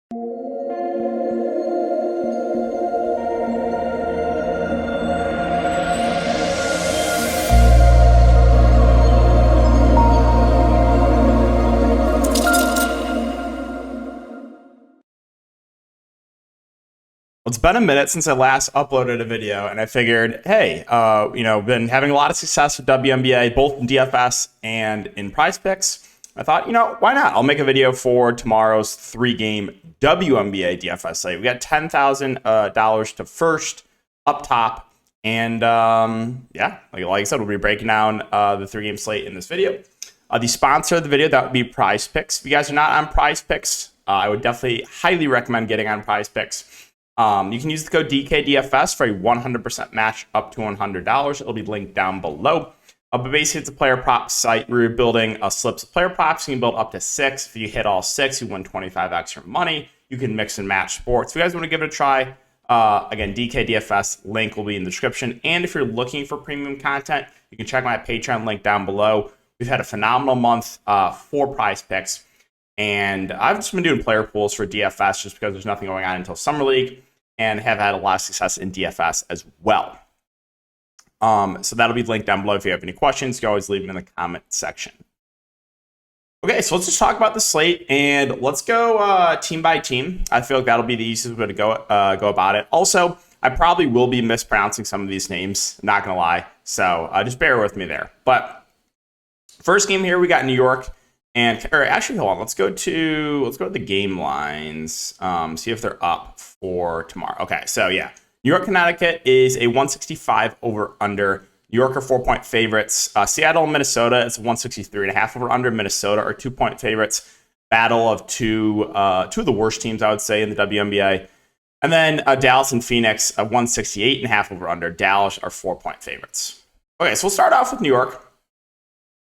It's been a minute since I last uploaded a video, and I figured, hey, been having a lot of success with WNBA, both in DFS and in Prize Picks. I thought, why not? I'll make a video for tomorrow's 3-game WNBA DFS slate. We got $10,000 to first up top, and like I said, we'll be breaking down the 3-game slate in this video. The sponsor of the video, that would be Prize Picks. If you guys are not on Prize Picks, I would definitely highly recommend getting on Prize Picks. You can use the code DKDFS for a 100% match up to $100. It'll be linked down below. But basically, it's a player prop site where you're building slips of player props. You can build up to 6. If you hit all 6, you win 25 extra money. You can mix and match sports. If you guys want to give it a try, again, DKDFS link will be in the description. And if you're looking for premium content, you can check my Patreon link down below. We've had a phenomenal month for Prize Picks. And I've just been doing player pools for DFS just because there's nothing going on until Summer League, and have had a lot of success in DFS as well. So that'll be linked down below. If you have any questions, you can always leave them in the comment section. Okay, so let's just talk about the slate, and let's go team by team. I feel like that'll be the easiest way to go about it. Also, I probably will be mispronouncing some of these names, not going to lie, so just bear with me there. But first game here, we got New York. Hold on. Let's go to the game lines. See if they're up for tomorrow. Okay, so yeah, New York, Connecticut is a 165 over under. New York are 4-point favorites. Seattle and Minnesota is a 163.5 over under. Minnesota are 2-point favorites. Battle of two of the worst teams, I would say, in the WNBA. And then Dallas and Phoenix, a 168.5 over under. Dallas are 4-point favorites. Okay, so we'll start off with New York.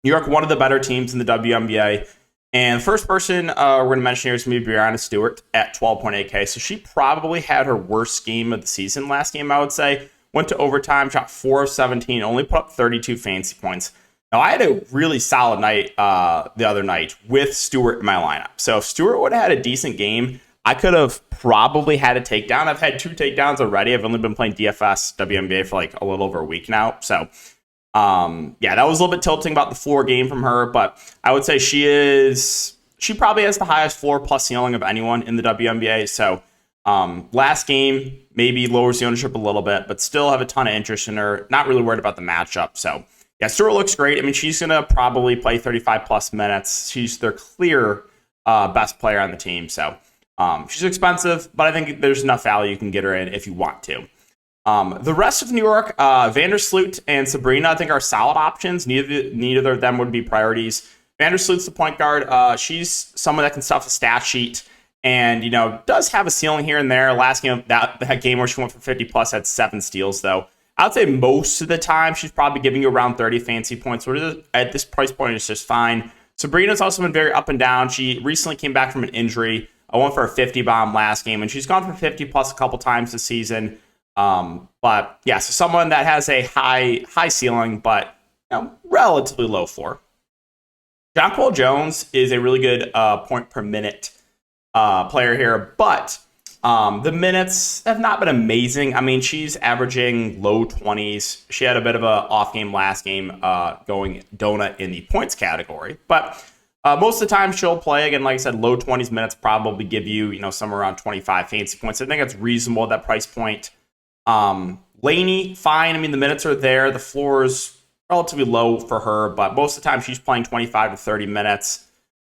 New York, one of the better teams in the WNBA. And the first person we're going to mention here is going to be Breanna Stewart at 12.8K. So she probably had her worst game of the season last game, I would say. Went to overtime, shot 4 of 17, only put up 32 fantasy points. Now, I had a really solid night the other night with Stewart in my lineup. So if Stewart would have had a decent game, I could have probably had a takedown. I've had 2 takedowns already. I've only been playing DFS WNBA for like a little over a week now. So that was a little bit tilting about the floor game from her, but I would say she probably has the highest floor plus ceiling of anyone in the WNBA. So last game maybe lowers the ownership a little bit, but still have a ton of interest in her. Not really worried about the matchup. So yeah, Stewart looks great. I mean, she's going to probably play 35 plus minutes. She's their clear best player on the team. So she's expensive, but I think there's enough value you can get her in if you want to. The rest of New York, Vandersloot and Sabrina, I think are solid options. Neither of them would be priorities. Vandersloot's the point guard. She's someone that can stuff a stat sheet and, does have a ceiling here and there. Last game, that game where she went for 50 plus had 7 steals, though. I would say most of the time she's probably giving you around 30 fantasy points, which at this price point is just fine. Sabrina's also been very up and down. She recently came back from an injury. I went for a 50 bomb last game, and she's gone for 50 plus a couple times this season. But yeah, so someone that has a high ceiling, but relatively low floor. Jonquel Jones is a really good point per minute player here, but the minutes have not been amazing. I mean, she's averaging low 20s. She had a bit of an off game last game, going donut in the points category, but most of the time she'll play, again, like I said, low 20s minutes, probably give you, somewhere around 25 fantasy points. I think that's reasonable at that price point. Laney, fine. I mean, the minutes are there. The floor is relatively low for her, but most of the time she's playing 25 to 30 minutes.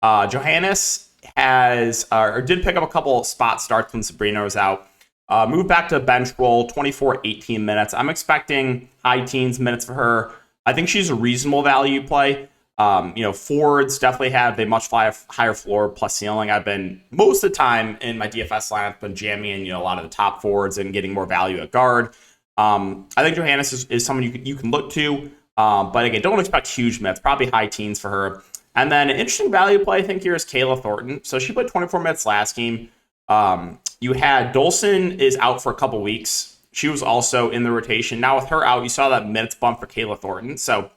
Johannes did pick up a couple spot starts when Sabrina was out. Moved back to bench role, 24, 18 minutes. I'm expecting high teens minutes for her. I think she's a reasonable value play. Forwards definitely have a much higher floor plus ceiling. I've been most of the time in my DFS lineup been jamming in, a lot of the top forwards and getting more value at guard. I think Johannes is someone you can look to, but again, don't expect huge minutes. Probably high teens for her. And then an interesting value play I think here is Kayla Thornton. So she played 24 minutes last game. You had Dolson is out for a couple weeks. She was also in the rotation. Now with her out, you saw that minutes bump for Kayla Thornton. So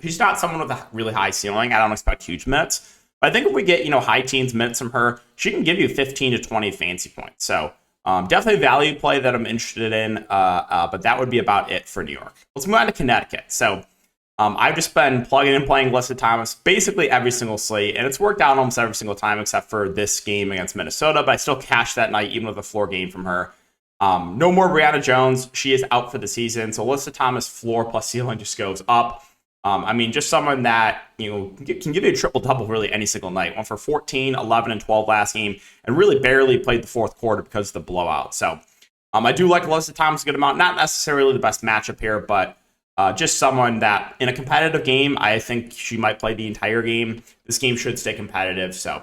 she's not someone with a really high ceiling. I don't expect huge minutes, But I think if we get, high teens minutes from her, she can give you 15 to 20 fantasy points. So definitely a value play that I'm interested in, but that would be about it for New York. Let's move on to Connecticut. So I've just been plugging and playing Alyssa Thomas basically every single slate, and it's worked out almost every single time except for this game against Minnesota, but I still cashed that night even with a floor game from her. No more Brianna Jones. She is out for the season, so Alyssa Thomas floor plus ceiling just goes up. Just someone that can give you a triple-double really any single night. Went for 14, 11, and 12 last game, and really barely played the fourth quarter because of the blowout. So I do like Alyssa Thomas a good amount. Not necessarily the best matchup here, but just someone that in a competitive game, I think she might play the entire game. This game should stay competitive. So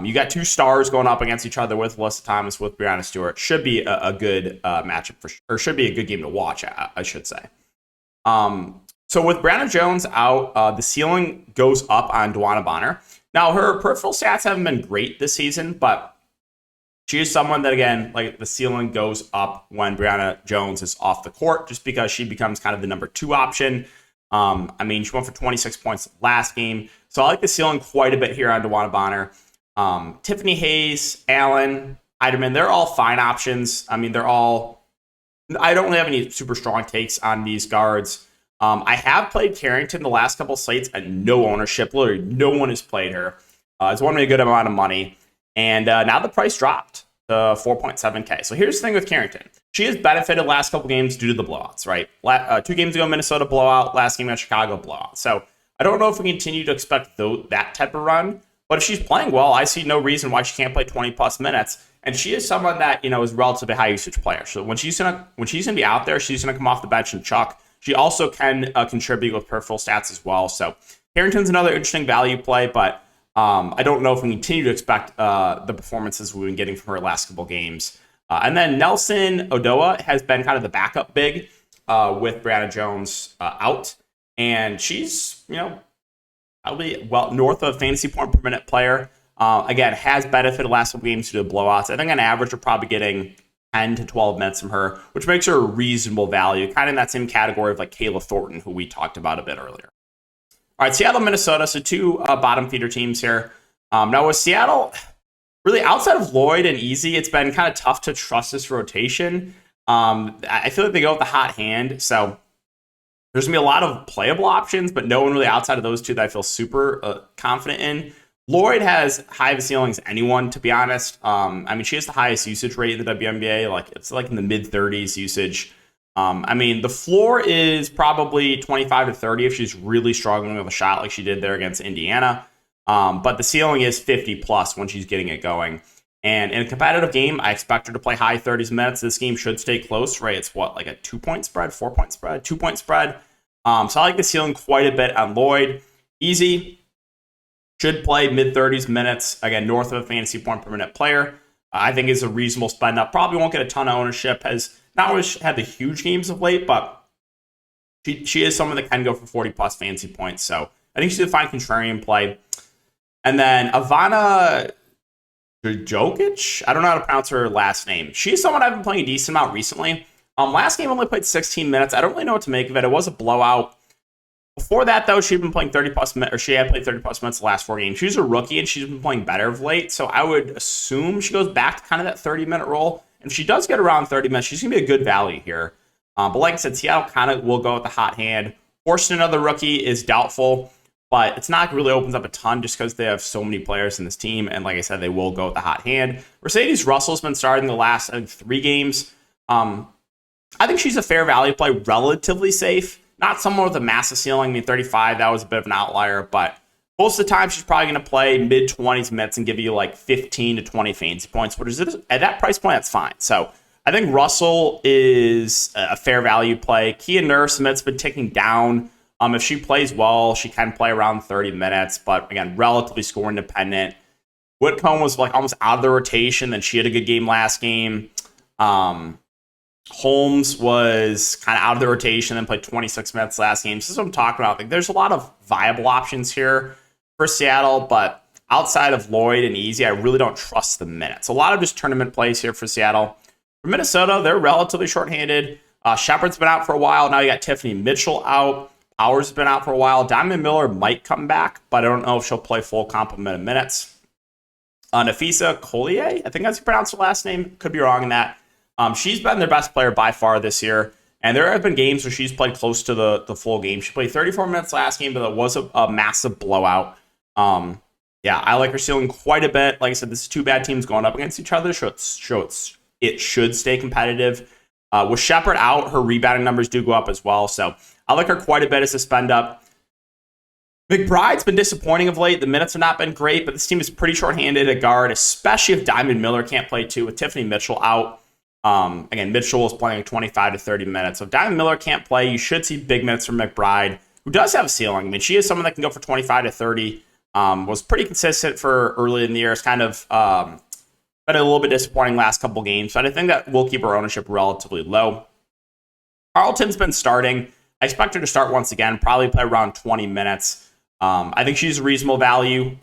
you got two stars going up against each other with Alyssa Thomas, with Brianna Stewart. Should be a good matchup or should be a good game to watch, I should say. So with Brianna Jones out, the ceiling goes up on Wnba. Now, her peripheral stats haven't been great this season, but she is someone that, again, like the ceiling goes up when Brianna Jones is off the court, just because she becomes kind of the number 2 option. She went for 26 points last game. So I like the ceiling quite a bit here on Wnba. Tiffany Hayes, Allen, Eiderman, they're all fine options. I don't really have any super strong takes on these guards. I have played Carrington the last couple slates at no ownership. Literally, no one has played her. It's won me a good amount of money. And now the price dropped to 4.7K. So here's the thing with Carrington. She has benefited last couple games due to the blowouts, right? 2 games ago, Minnesota blowout. Last game at Chicago blowout. So I don't know if we continue to expect that type of run. But if she's playing well, I see no reason why she can't play 20-plus minutes. And she is someone that, is a relatively high-usage player. So when she's gonna be out there, she's going to come off the bench and chuck. She also can contribute with peripheral stats as well. So Carrington's another interesting value play, but I don't know if we continue to expect the performances we've been getting from her last couple games. And then Nelson Odoa has been kind of the backup big with Brianna Jones out. And she's, probably north of fantasy point per minute player. Again, has benefited the last couple games due to blowouts. I think on average, we're probably getting 10 to 12 minutes from her, which makes her a reasonable value, kind of in that same category of like Kayla Thornton, who we talked about a bit earlier. All right, Seattle, Minnesota, so 2 bottom feeder teams here. Now with Seattle, really outside of Lloyd and Easy, it's been kind of tough to trust this rotation. I feel like they go with the hot hand, so there's going to be a lot of playable options, but no one really outside of those 2 that I feel super confident in. Lloyd has high of a ceiling as anyone, to be honest. She has the highest usage rate in the WNBA. It's in the mid-30s usage. The floor is probably 25 to 30 if she's really struggling with a shot like she did there against Indiana. But the ceiling is 50 plus when she's getting it going. And in a competitive game, I expect her to play high 30s minutes. This game should stay close, right? It's like a 2-point spread, 4-point spread, 2-point spread. So I like the ceiling quite a bit on Lloyd. Easy. Should play mid-30s minutes. Again, north of a fantasy point per minute player. I think is a reasonable spend up. Probably won't get a ton of ownership. Has not always had the huge games of late, but she is someone that can go for 40-plus fantasy points. So I think she's a fine contrarian play. And then Ivana Jokic, I don't know how to pronounce her last name. She's someone I've been playing a decent amount recently. Last game only played 16 minutes. I don't really know what to make of it. It was a blowout. Before that, though, she'd been playing 30-plus minutes, or she had played 30-plus minutes the last 4 games. She's a rookie, and she's been playing better of late, so I would assume she goes back to kind of that 30-minute role. And if she does get around 30 minutes, she's going to be a good value here. But like I said, Seattle kind of will go with the hot hand. Forcing another rookie is doubtful, but it's not really opens up a ton just because they have so many players in this team. And like I said, they will go with the hot hand. Mercedes Russell's been starting the last 3 games. I think she's a fair value play, relatively safe. Not someone with a massive ceiling. 35, that was a bit of an outlier, but most of the time she's probably going to play mid-20s minutes and give you 15 to 20 fantasy points, which is at that price point, that's fine. So I think Russell is a fair value play. Kia Nurse minutes been ticking down. If she plays well, she can play around 30 minutes, but again, relatively score independent. Whitcomb was almost out of the rotation, then she had a good game last game. Holmes was kind of out of the rotation, then played 26 minutes last game. So this is what I'm talking about. There's a lot of viable options here for Seattle, but outside of Lloyd and Easy, I really don't trust the minutes. A lot of just tournament plays here for Seattle. For Minnesota, they're relatively shorthanded. Shepard's been out for a while. Now you got Tiffany Mitchell out. Powers has been out for a while. Diamond Miller might come back, but I don't know if she'll play full complement of minutes. Nafisa Collier, I think that's how you pronounce her last name. Could be wrong in that. She's been their best player by far this year. And there have been games where she's played close to the full game. She played 34 minutes last game, but it was a massive blowout. Yeah, I like her ceiling quite a bit. Like I said, this is two bad teams going up against each other. It should stay competitive. With Shepard out, her rebounding numbers do go up as well. So I like her quite a bit as a spend up. McBride's been disappointing of late. The minutes have not been great, but this team is pretty shorthanded at guard, especially if Diamond Miller can't play too, with Tiffany Mitchell out. Again, Mitchell is playing 25 to 30 minutes. So if Diamond Miller can't play, you should see big minutes from McBride, who does have a ceiling. I mean, she is someone that can go for 25 to 30. Was pretty consistent for early in the year. It's kind of been a little bit disappointing last couple games, but I think that will keep her ownership relatively low. Carlton's been starting. I expect her to start once again, probably play around 20 minutes. I think she's a reasonable value,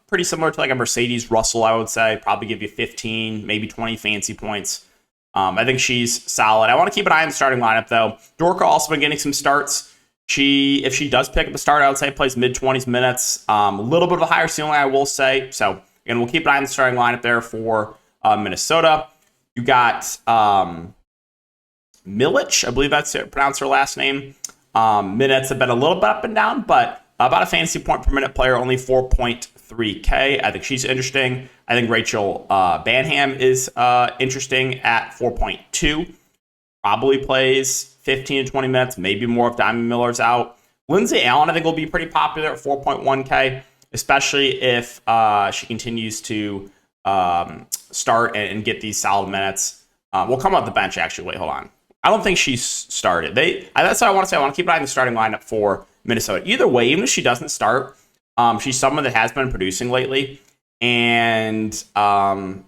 pretty similar to like a Mercedes Russell, I would say. Probably give you 15, maybe 20 fancy points. I think she's solid. I want to keep an eye on the starting lineup, though. Dorka also been getting some starts. If she does pick up a start, I would say plays mid-20s minutes. A little bit of a higher ceiling, I will say. So, again, we'll keep an eye on the starting lineup there for Minnesota. You got Milic, I believe that's it, pronounce her last name. Minutes have been a little bit up and down, but about a fantasy point per minute player, only 4.3K. I think she's interesting. I think Rachel Banham is interesting at 4.2. Probably plays 15 to 20 minutes, maybe more if Diamond Miller's out. Lindsay Allen, I think, will be pretty popular at 4.1K, especially if she continues to start and get these solid minutes. We'll come off the bench, actually. Wait, hold on. I don't think she's started. That's what I want to say. I want to keep an eye on the starting lineup for Minnesota. Either way, even if she doesn't start, she's someone that has been producing lately. And,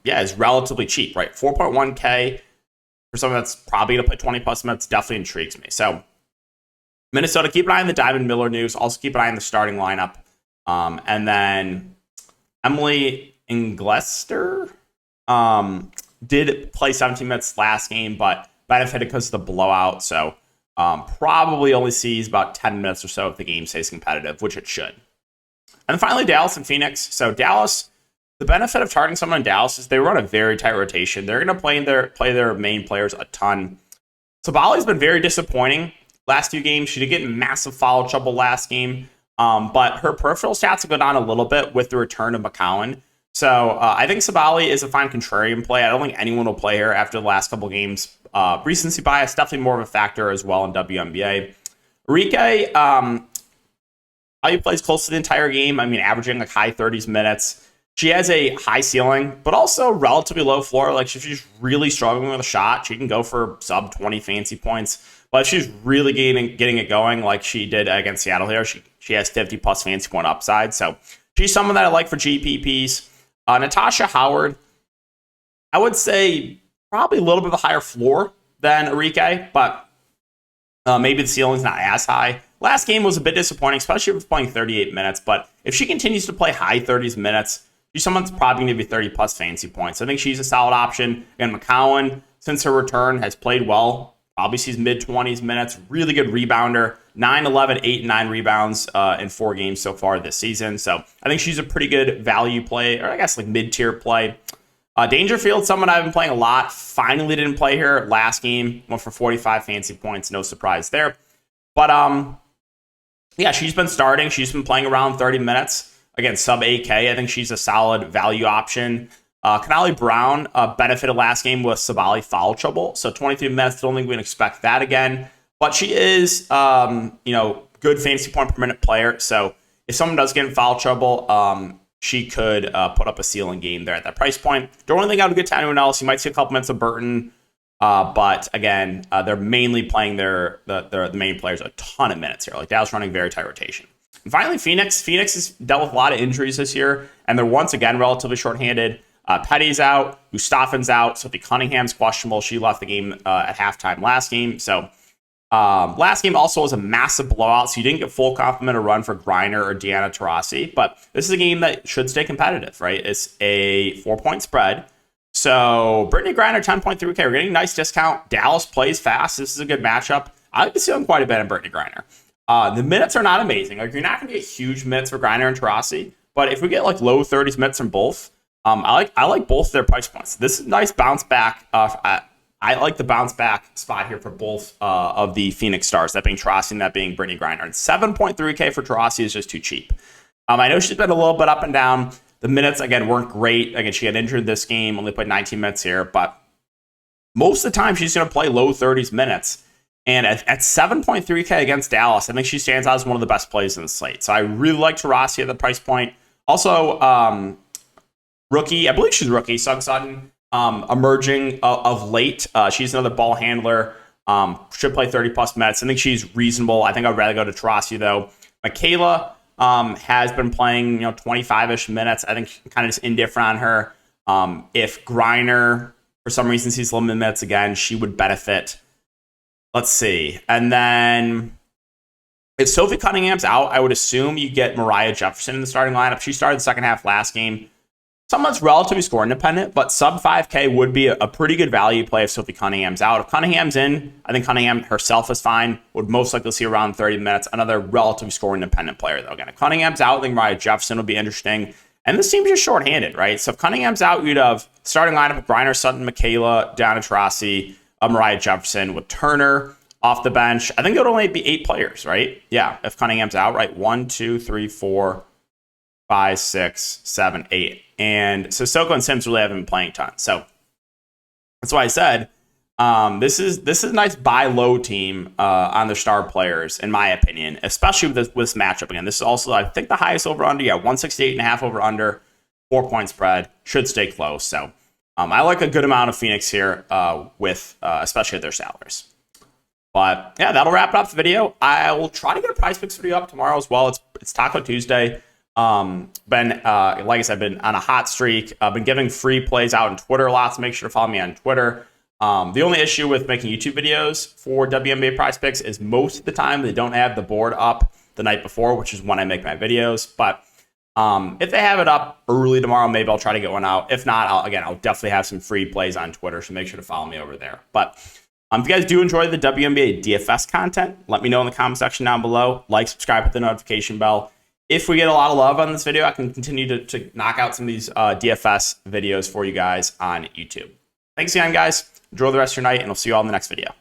is relatively cheap, right? 4.1K for someone that's probably going to play 20-plus minutes definitely intrigues me. So, Minnesota, keep an eye on the Diamond Miller news. Also keep an eye on the starting lineup. And then Emily Inglester did play 17 minutes last game, but benefited because of the blowout. So, probably only sees about 10 minutes or so if the game stays competitive, which it should. And finally, Dallas and Phoenix. So Dallas, the benefit of targeting someone in Dallas is they run a very tight rotation. They're going to play their main players a ton. Sabali's been very disappointing last few games. She did get in massive foul trouble last game, but her peripheral stats have gone down a little bit with the return of McCowan. So I think Sabali is a fine contrarian play. I don't think anyone will play her after the last couple games. Recency bias, definitely more of a factor as well in WNBA. Enrique, he plays close to the entire game. I mean, averaging like high 30s minutes. She has a high ceiling, but also relatively low floor. Like, if she's really struggling with a shot, she can go for sub 20 fancy points. But if she's really getting it going like she did against Seattle here, she has 50 plus fancy point upside. So she's someone that I like for GPPs. Natasha Howard, I would say probably a little bit of a higher floor than Enrique, but maybe the ceiling's not as high. Last game was a bit disappointing, especially if playing 38 minutes. But if she continues to play high 30s minutes, she's someone that's probably going to be 30 plus fancy points. I think she's a solid option. Again, McCowan, since her return, has played well. Probably sees mid-20s minutes. Really good rebounder. 9, 11, 8, and 9 rebounds in 4 games so far this season. So I think she's a pretty good value play, or I guess like mid-tier play. Dangerfield, someone I've been playing a lot. Finally didn't play her last game. Went for 45 fancy points. No surprise there. But she's been starting. She's been playing around 30 minutes. Again, sub 8K. I think she's a solid value option. Kanali Brown benefited last game with Sabali foul trouble. So 23 minutes, don't think we can expect that again. But she is, good fantasy point per minute player. So if someone does get in foul trouble, she could put up a ceiling game there at that price point. Don't really think I would get to anyone else. You might see a couple minutes of Burton. But again, they're mainly playing the main players a ton of minutes here. Like, Dallas running very tight rotation. And finally, Phoenix. Phoenix has dealt with a lot of injuries this year, and they're once again relatively shorthanded. Petty's out, Gustafson's out, Sophie Cunningham's questionable. She left the game at halftime last game. So last game also was a massive blowout, so you didn't get full complement of run for Griner or Deanna Taurasi. But this is a game that should stay competitive, right? It's a 4-point spread. So Brittany Griner, 10.3K. We're getting a nice discount. Dallas plays fast. This is a good matchup. I like to see them quite a bit in Brittany Griner. The minutes are not amazing. Like, you're not going to get huge minutes for Griner and Taurasi, but if we get like low 30s minutes from both, I like both their price points. This is a nice bounce back. I like the bounce back spot here for both of the Phoenix stars, that being Taurasi and that being Brittany Griner. And 7.3K for Taurasi is just too cheap. I know she's been a little bit up and down. The minutes, again, weren't great. Again, she got injured this game, only played 19 minutes here, but most of the time she's going to play low 30s minutes. And at 7.3K against Dallas, I think she stands out as one of the best plays in the slate. So I really like Taurasi at the price point. Also, rookie, I believe she's rookie, Sug Sutton, emerging of late. She's another ball handler. Should play 30-plus minutes. I think she's reasonable. I think I'd rather go to Taurasi, though. Michaela has been playing, 25-ish minutes. I think kind of just indifferent on her. If Griner, for some reason, sees limited minutes again, she would benefit. Let's see. And then if Sophie Cunningham's out, I would assume you get Mariah Jefferson in the starting lineup. She started the second half last game. Someone's relatively score independent, but sub 5K would be a pretty good value play if Sophie Cunningham's out. If Cunningham's in, I think Cunningham herself is fine. Would most likely see around 30 minutes. Another relatively score independent player, though. Again, if Cunningham's out, I think Mariah Jefferson will be interesting. And this team's just shorthanded, right? So if Cunningham's out, you'd have starting lineup of Griner, Sutton, Michaela, Donna Taurasi, Mariah Jefferson with Turner off the bench. I think it would only be 8 players, right? Yeah, if Cunningham's out, right? 1, 2, 3, 4, 5, 6, 7, 8. And Sissoko and Sims really haven't been playing a ton. So that's why I said this is a nice buy low team on their star players, in my opinion, especially with this matchup. Again, this is also, I think, the highest over under. Yeah, 168.5 over under, 4-point spread. Should stay close. So I like a good amount of Phoenix here with especially at their salaries. But yeah, that'll wrap up the video. I will try to get a prize picks video up tomorrow as well. It's Taco Tuesday. Like I said, been on a hot streak. I've been giving free plays out on Twitter lots. Make sure to follow me on Twitter. The only issue with making YouTube videos for WNBA prize picks is most of the time they don't have the board up the night before, which is when I make my videos. But if they have it up early tomorrow, maybe I'll try to get one out. If not, I'll definitely have some free plays on Twitter, so make sure to follow me over there. But if you guys do enjoy the WNBA DFS content, let me know in the comment section down below. Like, subscribe, hit the notification bell. If we get a lot of love on this video, I can continue to knock out some of these DFS videos for you guys on YouTube. Thanks again, guys. Enjoy the rest of your night, and I'll see you all in the next video.